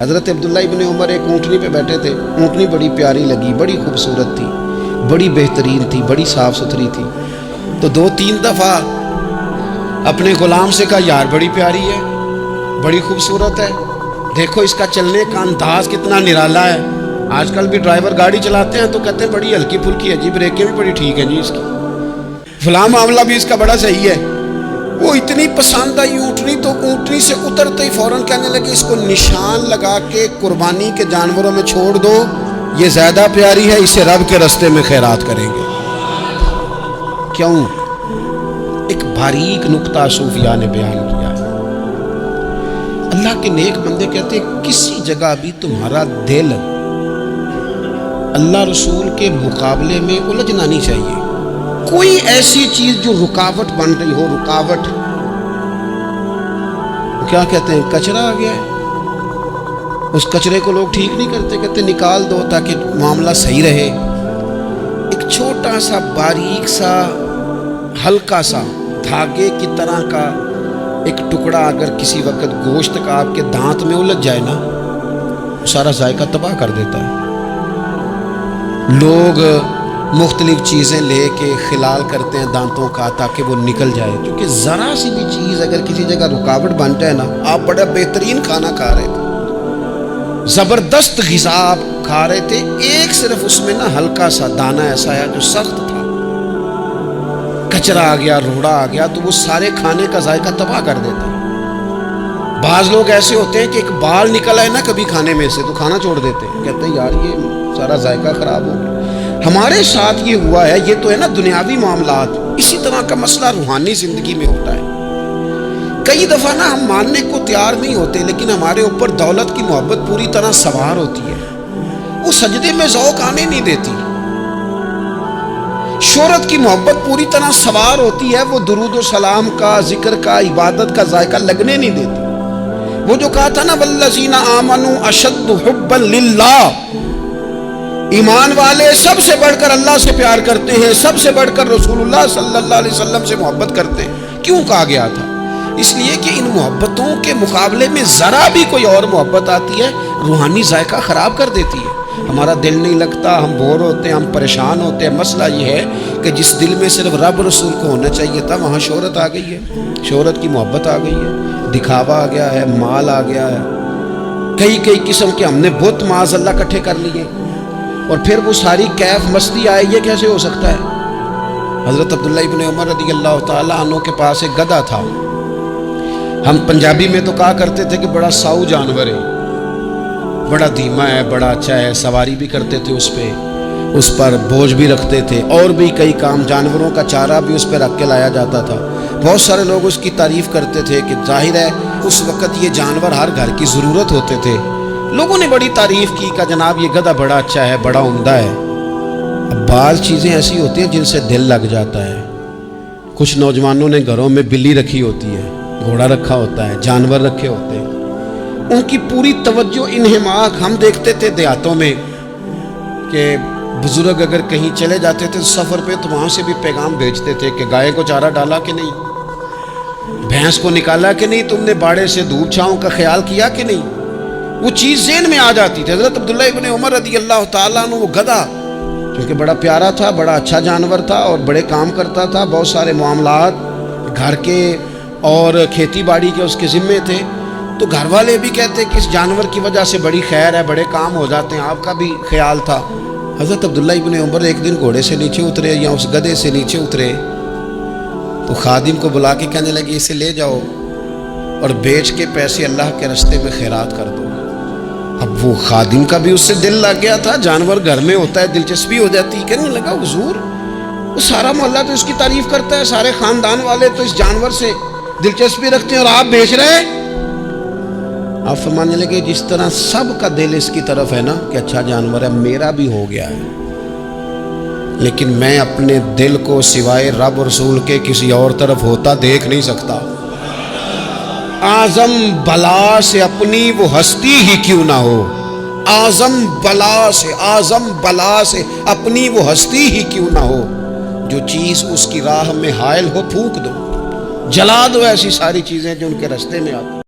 حضرت عبداللہ ابن عمر ایک اونٹنی پہ بیٹھے تھے. اونٹنی بڑی پیاری لگی, بڑی خوبصورت تھی, بڑی بہترین تھی, بڑی صاف ستھری تھی. تو 2-3 دفعہ اپنے غلام سے کہا, یار بڑی پیاری ہے, بڑی خوبصورت ہے, دیکھو اس کا چلنے کا انداز کتنا نرالا ہے. آج کل بھی ڈرائیور گاڑی چلاتے ہیں تو کہتے ہیں بڑی ہلکی پھلکی ہے جی, بریکیں بھی بڑی ٹھیک ہیں جی اس کی, فلاں معاملہ بھی اس کا بڑا صحیح ہے. وہ اتنی پسند آئی اونٹنی, تو اونٹنی سے اترتے ہی فوراً کہنے لگے اس کو نشان لگا کے قربانی کے جانوروں میں چھوڑ دو, یہ زیادہ پیاری ہے, اسے رب کے رستے میں خیرات کریں گے. کیوں؟ ایک باریک نکتہ صوفیاء نے بیان کیا ہے. اللہ کے نیک بندے کہتے ہیں کسی جگہ بھی تمہارا دل اللہ رسول کے مقابلے میں الجھنا نہیں چاہیے. کوئی ایسی چیز جو رکاوٹ بن رہی ہو, رکاوٹ کیا کہتے ہیں, کچرا آ گیا ہے, اس کچرے کو لوگ ٹھیک نہیں کرتے, کہتے نکال دو تاکہ معاملہ صحیح رہے. ایک چھوٹا سا باریک سا ہلکا سا دھاگے کی طرح کا ایک ٹکڑا اگر کسی وقت گوشت کا آپ کے دانت میں الجھ جائے نا, سارا ذائقہ تباہ کر دیتا ہے. لوگ مختلف چیزیں لے کے خلال کرتے ہیں دانتوں کا تاکہ وہ نکل جائے, کیونکہ ذرا سی بھی چیز اگر کسی جگہ رکاوٹ بن جائے نا, آپ بڑا بہترین کھانا کھا رہے تھے, زبردست غذا آپ کھا رہے تھے, ایک صرف اس میں نا ہلکا سا دانہ ایسا ہے جو سخت تھا, کچرا آ گیا, روڑا آ گیا, تو وہ سارے کھانے کا ذائقہ تباہ کر دیتا ہے. بعض لوگ ایسے ہوتے ہیں کہ ایک بال نکل آئے نا کبھی کھانے میں سے تو کھانا چھوڑ دیتے ہیں, کہتے ہیں یار یہ سارا ذائقہ خراب ہو گیا. ہمارے ساتھ یہ ہوا ہے, یہ تو ہے نا دنیاوی معاملات. اسی طرح کا مسئلہ روحانی زندگی میں ہوتا ہے. کئی دفعہ نا ہم ماننے کو تیار نہیں ہوتے, لیکن ہمارے اوپر دولت کی محبت پوری طرح سوار ہوتی ہے, وہ سجدے میں ذوق آنے نہیں دیتی. شہرت کی محبت پوری طرح سوار ہوتی ہے, وہ درود و سلام کا, ذکر کا, عبادت کا ذائقہ لگنے نہیں دیتی. وہ جو کہا تھا نا والذین آمنوا اشد حبا للہ, ایمان والے سب سے بڑھ کر اللہ سے پیار کرتے ہیں, سب سے بڑھ کر رسول اللہ صلی اللہ علیہ وسلم سے محبت کرتے ہیں. کیوں کہا گیا تھا؟ اس لیے کہ ان محبتوں کے مقابلے میں ذرا بھی کوئی اور محبت آتی ہے, روحانی ذائقہ خراب کر دیتی ہے. ہمارا دل نہیں لگتا, ہم بور ہوتے ہیں, ہم پریشان ہوتے ہیں. مسئلہ یہ ہے کہ جس دل میں صرف رب رسول کو ہونا چاہیے تھا, وہاں شہرت آ گئی ہے, شہرت کی محبت آ گئی ہے, دکھاوا آ گیا ہے, مال آ گیا ہے, کئی قسم کے ہم نے بت معاذ اللہ کٹھے کر لیے, اور پھر وہ ساری کیف مستی آئے. یہ کیسے ہو سکتا ہے؟ حضرت عبداللہ ابن عمر رضی اللہ تعالیٰ عنہ کے پاس ایک گدھا تھا. ہم پنجابی میں تو کہا کرتے تھے کہ بڑا ساؤ جانور ہے, بڑا دھیما ہے, بڑا اچھا ہے, سواری بھی کرتے تھے اس پہ, اس پر بوجھ بھی رکھتے تھے, اور بھی کئی کام, جانوروں کا چارہ بھی اس پہ رکھ کے لایا جاتا تھا. بہت سارے لوگ اس کی تعریف کرتے تھے کہ ظاہر ہے اس وقت یہ جانور ہر گھر کی ضرورت ہوتے تھے. لوگوں نے بڑی تعریف کی کہ جناب یہ گدھا بڑا اچھا ہے, بڑا عمدہ ہے. اب بعض چیزیں ایسی ہوتی ہیں جن سے دل لگ جاتا ہے. کچھ نوجوانوں نے گھروں میں بلی رکھی ہوتی ہے, گھوڑا رکھا ہوتا ہے, جانور رکھے ہوتے ہیں, ان کی پوری توجہ انہماک. ہم دیکھتے تھے دیہاتوں میں کہ بزرگ اگر کہیں چلے جاتے تھے سفر پہ تو وہاں سے بھی پیغام بھیجتے تھے کہ گائے کو چارہ ڈالا کہ نہیں, بھینس کو نکالا کہ نہیں, تم نے باڑے سے دھوپ چھاؤں کا خیال کیا کہ نہیں. وہ چیز ذہن میں آ جاتی تھی. حضرت عبداللہ ابن عمر رضی اللہ تعالیٰ عنہ, وہ گدھا کیونکہ بڑا پیارا تھا, بڑا اچھا جانور تھا, اور بڑے کام کرتا تھا, بہت سارے معاملات گھر کے اور کھیتی باڑی کے اس کے ذمے تھے. تو گھر والے بھی کہتے کہ اس جانور کی وجہ سے بڑی خیر ہے, بڑے کام ہو جاتے ہیں, آپ کا بھی خیال تھا. حضرت عبداللہ ابن عمر ایک دن گھوڑے سے نیچے اترے یا اس گدھے سے نیچے اترے, تو خادم کو بلا کے کہنے لگے اسے لے جاؤ اور بیچ کے پیسے اللہ کے رستے میں خیرات کر دو. اب وہ خادم کا بھی اس سے دل لگ گیا تھا, جانور گھر میں ہوتا ہے, دلچسپی ہو جاتی. کہنے لگا حضور وہ سارا محلہ تو اس کی تعریف کرتا ہے, سارے خاندان والے تو اس جانور سے دلچسپی رکھتے ہیں, اور آپ بیچ رہے ہیں. آپ فرمانے لگے جس طرح سب کا دل اس کی طرف ہے نا کہ اچھا جانور ہے, میرا بھی ہو گیا ہے, لیکن میں اپنے دل کو سوائے رب رسول کے کسی اور طرف ہوتا دیکھ نہیں سکتا. اعظم بلا سے اپنی وہ ہستی ہی کیوں نہ ہو, اعظم بلا سے اپنی وہ ہستی ہی کیوں نہ ہو, جو چیز اس کی راہ میں حائل ہو پھونک دو, جلا دو ایسی ساری چیزیں جو ان کے راستے میں آتی.